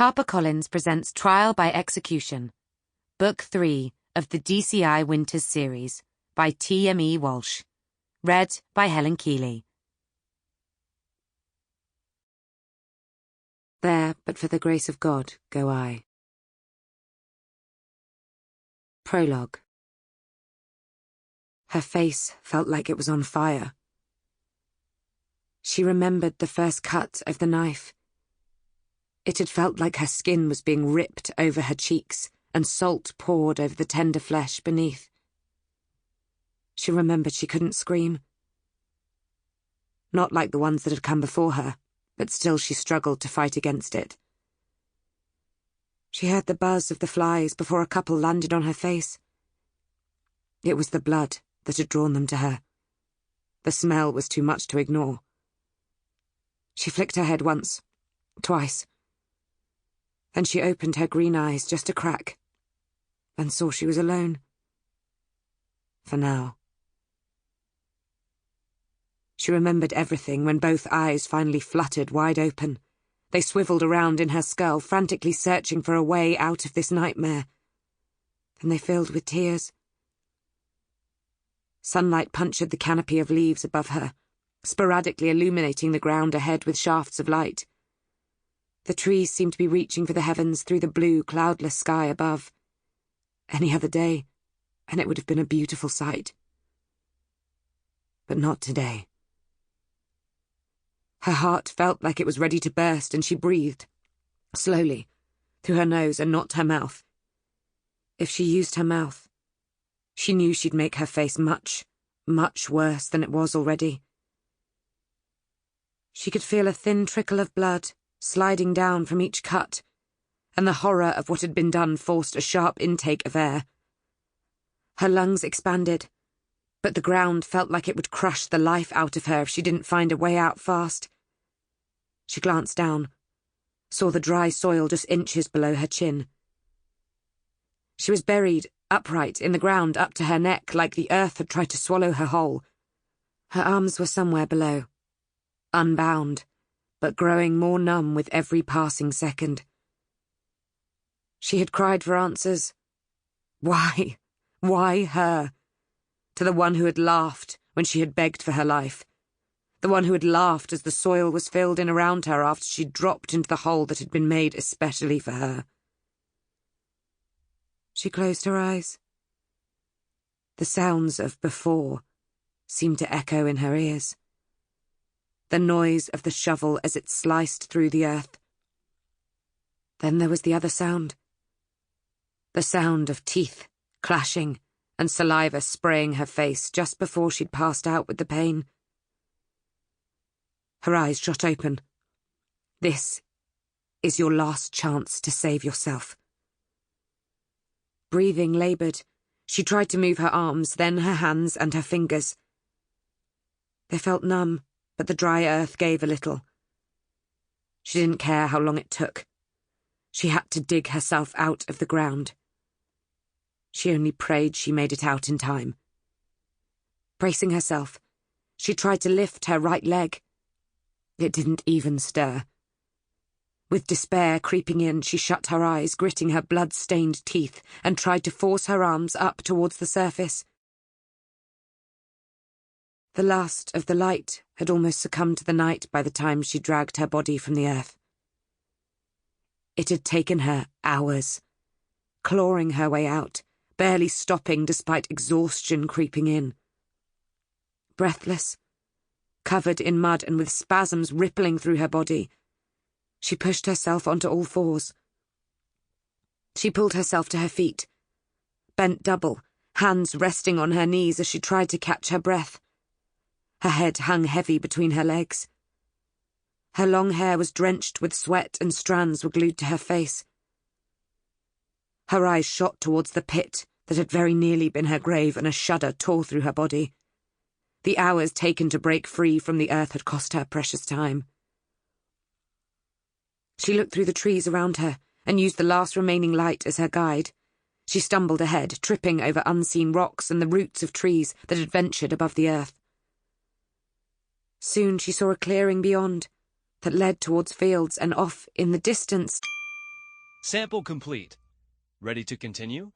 HarperCollins presents Trial by Execution, Book 3 of the DCI Winters series by T.M.E. Walsh. Read by Helen Keeley. There, but for the grace of God, go I. Prologue. Her face felt like it was on fire. She remembered the first cut of the knife. It had felt like her skin was being ripped over her cheeks and salt poured over the tender flesh beneath. She remembered she couldn't scream. Not like the ones that had come before her, but still she struggled to fight against it. She heard the buzz of the flies before a couple landed on her face. It was the blood that had drawn them to her. The smell was too much to ignore. She flicked her head once, twice. Then she opened her green eyes just a crack and saw she was alone. For now. She remembered everything when both eyes finally fluttered wide open. They swiveled around in her skull, frantically searching for a way out of this nightmare. Then they filled with tears. Sunlight punctured the canopy of leaves above her, sporadically illuminating the ground ahead with shafts of light. The trees seemed to be reaching for the heavens through the blue, cloudless sky above. Any other day, and it would have been a beautiful sight. But not today. Her heart felt like it was ready to burst, and she breathed, slowly, through her nose and not her mouth. If she used her mouth, she knew she'd make her face much, much worse than it was already. She could feel a thin trickle of blood sliding down from each cut, and the horror of what had been done forced a sharp intake of air. Her lungs expanded, but the ground felt like it would crush the life out of her if she didn't find a way out fast. She glanced down, saw the dry soil just inches below her chin. She was buried upright in the ground up to her neck, like the earth had tried to swallow her whole. Her arms were somewhere below, unbound, but growing more numb with every passing second. She had cried for answers. Why? Why her? To the one who had laughed when she had begged for her life. The one who had laughed as the soil was filled in around her after she'd dropped into the hole that had been made especially for her. She closed her eyes. The sounds of before seemed to echo in her ears. The noise of the shovel as it sliced through the earth. Then there was the other sound. The sound of teeth clashing and saliva spraying her face just before she'd passed out with the pain. Her eyes shot open. This is your last chance to save yourself. Breathing laboured, she tried to move her arms, then her hands and her fingers. They felt numb, but the dry earth gave a little. She didn't care how long it took. She had to dig herself out of the ground. She only prayed she made it out in time. Bracing herself, she tried to lift her right leg. It didn't even stir. With despair creeping in, she shut her eyes, gritting her blood-stained teeth, and tried to force her arms up towards the surface. The last of the light had almost succumbed to the night by the time she dragged her body from the earth. It had taken her hours, clawing her way out, barely stopping despite exhaustion creeping in. Breathless, covered in mud and with spasms rippling through her body, she pushed herself onto all fours. She pulled herself to her feet, bent double, hands resting on her knees as she tried to catch her breath. Her head hung heavy between her legs. Her long hair was drenched with sweat and strands were glued to her face. Her eyes shot towards the pit that had very nearly been her grave, and a shudder tore through her body. The hours taken to break free from the earth had cost her precious time. She looked through the trees around her and used the last remaining light as her guide. She stumbled ahead, tripping over unseen rocks and the roots of trees that had ventured above the earth. Soon she saw a clearing beyond that led towards fields, and off in the distance Sample complete. Ready to continue?